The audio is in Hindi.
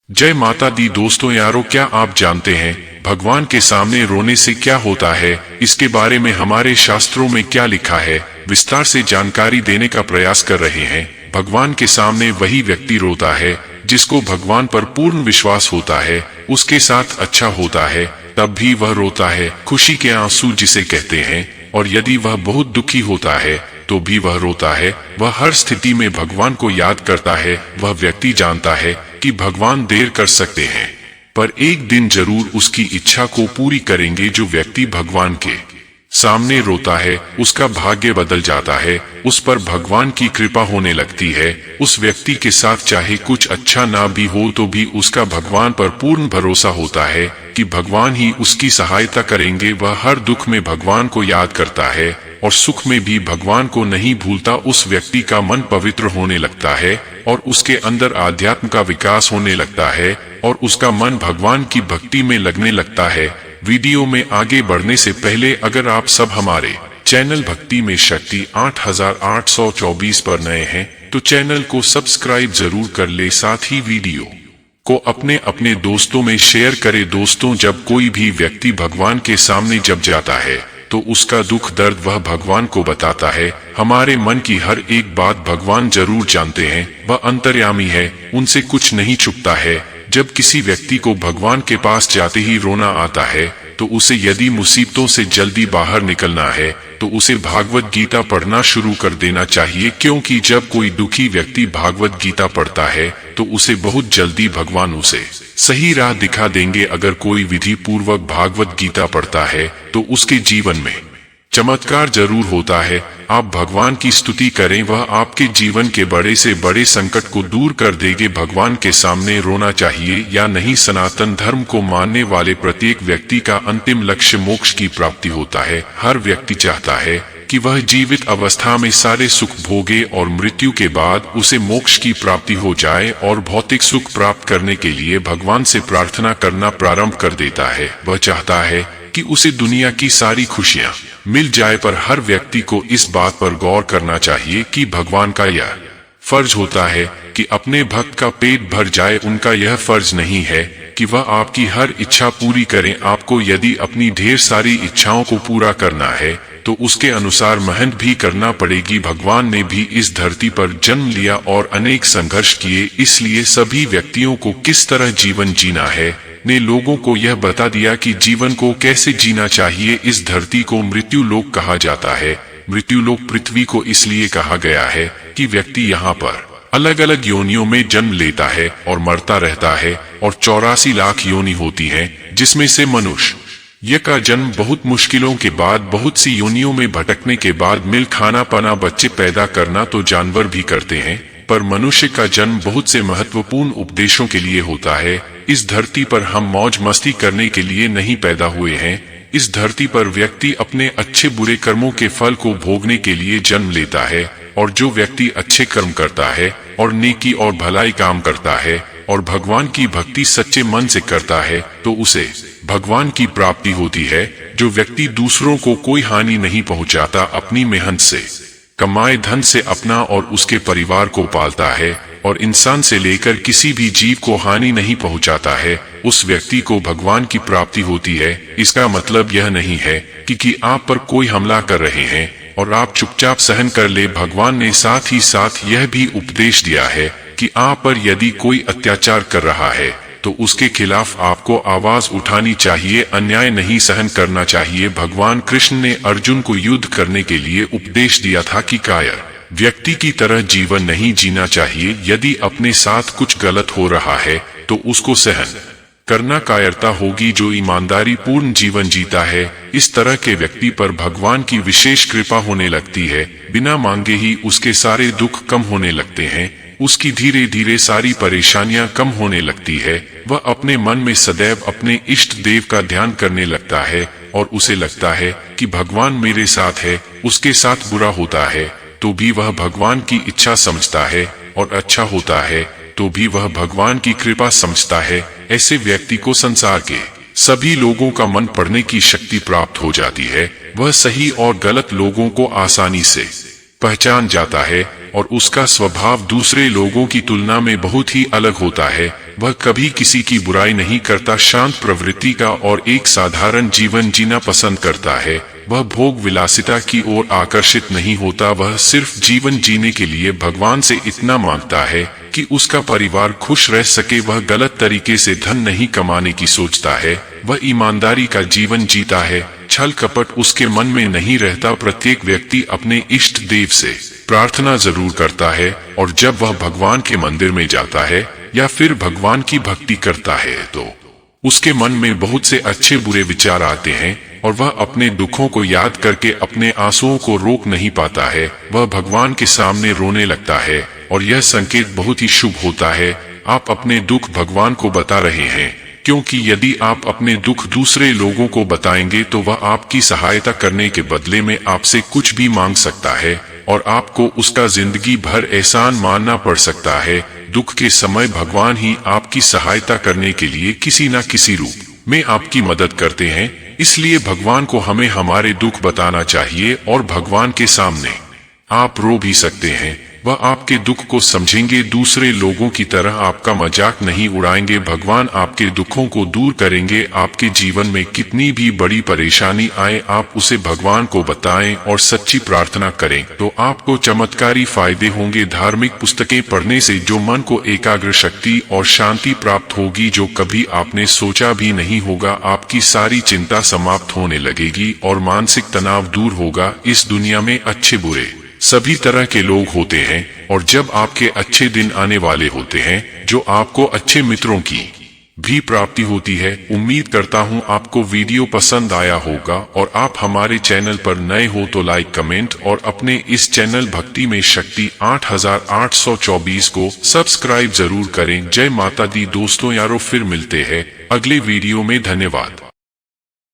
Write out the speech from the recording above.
जय माता दी। दोस्तों यारों, क्या आप जानते हैं भगवान के सामने रोने से क्या होता है? इसके बारे में हमारे शास्त्रों में क्या लिखा है, विस्तार से जानकारी देने का प्रयास कर रहे हैं। भगवान के सामने वही व्यक्ति रोता है जिसको भगवान पर पूर्ण विश्वास होता है, उसके साथ अच्छा होता है तब भी वह रोता है, खुशी के आंसू जिसे कहते हैं। और यदि वह बहुत दुखी होता है तो भी वह रोता है। वह हर स्थिति में भगवान को याद करता है। वह व्यक्ति जानता है कि भगवान देर कर सकते हैं, पर एक दिन जरूर उसकी इच्छा को पूरी करेंगे। जो व्यक्ति भगवान के सामने रोता है उसका भाग्य बदल जाता है, उस पर भगवान की कृपा होने लगती है। उस व्यक्ति के साथ चाहे कुछ अच्छा ना भी हो तो भी उसका भगवान पर पूर्ण भरोसा होता है कि भगवान ही उसकी सहायता करेंगे। वह हर दुख में भगवान को याद करता है और सुख में भी भगवान को नहीं भूलता। उस व्यक्ति का मन पवित्र होने लगता है और उसके अंदर आध्यात्म का विकास होने लगता है और उसका मन भगवान की भक्ति में लगने लगता है। वीडियो में आगे बढ़ने से पहले अगर आप सब हमारे चैनल भक्ति में शक्ति 8824 पर नए हैं तो चैनल को सब्सक्राइब जरूर कर ले, साथ ही वीडियो को अपने अपने दोस्तों में शेयर करें। दोस्तों, जब कोई भी व्यक्ति भगवान के सामने जब जाता है तो उसका दुख दर्द वह भगवान को बताता है। हमारे मन की हर एक बात भगवान जरूर जानते हैं, वह अंतर्यामी है, उनसे कुछ नहीं छुपता है। जब किसी व्यक्ति को भगवान के पास जाते ही रोना आता है तो उसे यदि मुसीबतों से जल्दी बाहर निकलना है तो उसे भागवत गीता पढ़ना शुरू कर देना चाहिए, क्योंकि जब कोई दुखी व्यक्ति भागवत गीता पढ़ता है तो उसे बहुत जल्दी भगवान उसे सही राह दिखा देंगे। अगर कोई विधि पूर्वक भागवत गीता पढ़ता है तो उसके जीवन में चमत्कार जरूर होता है। आप भगवान की स्तुति करें, वह आपके जीवन के बड़े से बड़े संकट को दूर कर देंगे। भगवान के सामने रोना चाहिए या नहीं? सनातन धर्म को मानने वाले प्रत्येक व्यक्ति का अंतिम लक्ष्य मोक्ष की प्राप्ति होता है। हर व्यक्ति चाहता है कि वह जीवित अवस्था में सारे सुख भोगे और मृत्यु के बाद उसे मोक्ष की प्राप्ति हो जाए और भौतिक सुख प्राप्त करने के लिए भगवान से प्रार्थना करना प्रारंभ कर देता है। वह चाहता है कि उसे दुनिया की सारी खुशियां मिल जाए, पर हर व्यक्ति को इस बात पर गौर करना चाहिए कि भगवान का यह फर्ज होता है कि अपने भक्त का पेट भर जाए। उनका यह फर्ज नहीं है कि वह आपकी हर इच्छा पूरी करें। आपको यदि अपनी ढेर सारी इच्छाओं को पूरा करना है तो उसके अनुसार मेहनत भी करना पड़ेगी। भगवान ने भी इस धरती पर जन्म लिया और अनेक संघर्ष किए, इसलिए सभी व्यक्तियों को किस तरह जीवन जीना है ने लोगों को यह बता दिया कि जीवन को कैसे जीना चाहिए। इस धरती को मृत्यु लोक कहा जाता है। मृत्यु लोक पृथ्वी को इसलिए कहा गया है कि व्यक्ति यहाँ पर अलग अलग योनियों में जन्म लेता है और मरता रहता है, और 84 लाख योनि होती हैं, जिसमें से मनुष्य का जन्म बहुत मुश्किलों के बाद, बहुत सी योनियों में भटकने के बाद मिल खाना पाना, बच्चे पैदा करना तो जानवर भी करते हैं, पर मनुष्य का जन्म बहुत से महत्वपूर्ण उपदेशों के लिए होता है। इस धरती पर हम मौज मस्ती करने के लिए नहीं पैदा हुए हैं। इस धरती पर व्यक्ति अपने अच्छे बुरे कर्मों के फल को भोगने के लिए जन्म लेता है, और जो व्यक्ति अच्छे कर्म करता है और नेकी और भलाई काम करता है और भगवान की भक्ति सच्चे मन से करता है तो उसे भगवान की प्राप्ति होती है। जो व्यक्ति दूसरों को कोई हानि नहीं पहुंचाता, अपनी मेहनत से कमाए धन से अपना और उसके परिवार को पालता है और इंसान से लेकर किसी भी जीव को हानि नहीं पहुंचाता है, उस व्यक्ति को भगवान की प्राप्ति होती है। इसका मतलब यह नहीं है कि आप पर कोई हमला कर रहे हैं और आप चुपचाप सहन कर ले। भगवान ने साथ ही साथ यह भी उपदेश दिया है कि आप पर यदि कोई अत्याचार कर रहा है तो उसके खिलाफ आपको आवाज उठानी चाहिए, अन्याय नहीं सहन करना चाहिए। भगवान कृष्ण ने अर्जुन को युद्ध करने के लिए उपदेश दिया था कि कायर व्यक्ति की तरह जीवन नहीं जीना चाहिए। यदि अपने साथ कुछ गलत हो रहा है तो उसको सहन करना कायरता होगी। जो ईमानदारी पूर्ण जीवन जीता है, इस तरह के व्यक्ति पर भगवान की विशेष कृपा होने लगती है। बिना मांगे ही उसके सारे दुख कम होने लगते हैं, उसकी धीरे धीरे सारी परेशानियां कम होने लगती है। वह अपने मन में सदैव अपने इष्ट देव का ध्यान करने लगता है और उसे लगता है कि भगवान मेरे साथ है। उसके साथ बुरा होता है तो भी वह भगवान की इच्छा समझता है और अच्छा होता है तो भी वह भगवान की कृपा समझता है। ऐसे व्यक्ति को संसार के सभी लोगों का मन पढ़ने की शक्ति प्राप्त हो जाती है। वह सही और गलत लोगों को आसानी से पहचान जाता है और उसका स्वभाव दूसरे लोगों की तुलना में बहुत ही अलग होता है। वह कभी किसी की बुराई नहीं करता, शांत प्रवृत्ति का और एक साधारण जीवन जीना पसंद करता है। वह भोग विलासिता की ओर आकर्षित नहीं होता, वह सिर्फ जीवन जीने के लिए भगवान से इतना मांगता है कि उसका परिवार खुश रह सके। वह गलत तरीके से धन नहीं कमाने की सोचता है, वह ईमानदारी का जीवन जीता है, छल कपट उसके मन में नहीं रहता। प्रत्येक व्यक्ति अपने इष्ट देव से प्रार्थना जरूर करता है, और जब वह भगवान के मंदिर में जाता है या फिर भगवान की भक्ति करता है तो उसके मन में बहुत से अच्छे बुरे विचार आते हैं और वह अपने दुखों को याद करके अपने आंसुओं को रोक नहीं पाता है। वह भगवान के सामने रोने लगता है और यह संकेत बहुत ही शुभ होता है। आप अपने दुख भगवान को बता रहे हैं, क्योंकि यदि आप अपने दुख दूसरे लोगों को बताएंगे तो वह आपकी सहायता करने के बदले में आपसे कुछ भी मांग सकता है और आपको उसका जिंदगी भर एहसान मानना पड़ सकता है। दुख के समय भगवान ही आपकी सहायता करने के लिए किसी न किसी रूप में आपकी मदद करते हैं। इसलिए भगवान को हमें हमारे दुख बताना चाहिए और भगवान के सामने आप रो भी सकते हैं, वह आपके दुख को समझेंगे। दूसरे लोगों की तरह आपका मजाक नहीं उड़ाएंगे, भगवान आपके दुखों को दूर करेंगे। आपके जीवन में कितनी भी बड़ी परेशानी आए, आप उसे भगवान को बताएं और सच्ची प्रार्थना करें तो आपको चमत्कारी फायदे होंगे। धार्मिक पुस्तकें पढ़ने से जो मन को एकाग्र शक्ति और शांति प्राप्त होगी जो कभी आपने सोचा भी नहीं होगा। आपकी सारी चिंता समाप्त होने लगेगी और मानसिक तनाव दूर होगा। इस दुनिया में अच्छे बुरे सभी तरह के लोग होते हैं और जब आपके अच्छे दिन आने वाले होते हैं जो आपको अच्छे मित्रों की भी प्राप्ति होती है। उम्मीद करता हूं आपको वीडियो पसंद आया होगा और आप हमारे चैनल पर नए हो तो लाइक कमेंट और अपने इस चैनल भक्ति में शक्ति 8824 को सब्सक्राइब जरूर करें। जय माता दी दोस्तों यारों, फिर मिलते हैं अगले वीडियो में। धन्यवाद।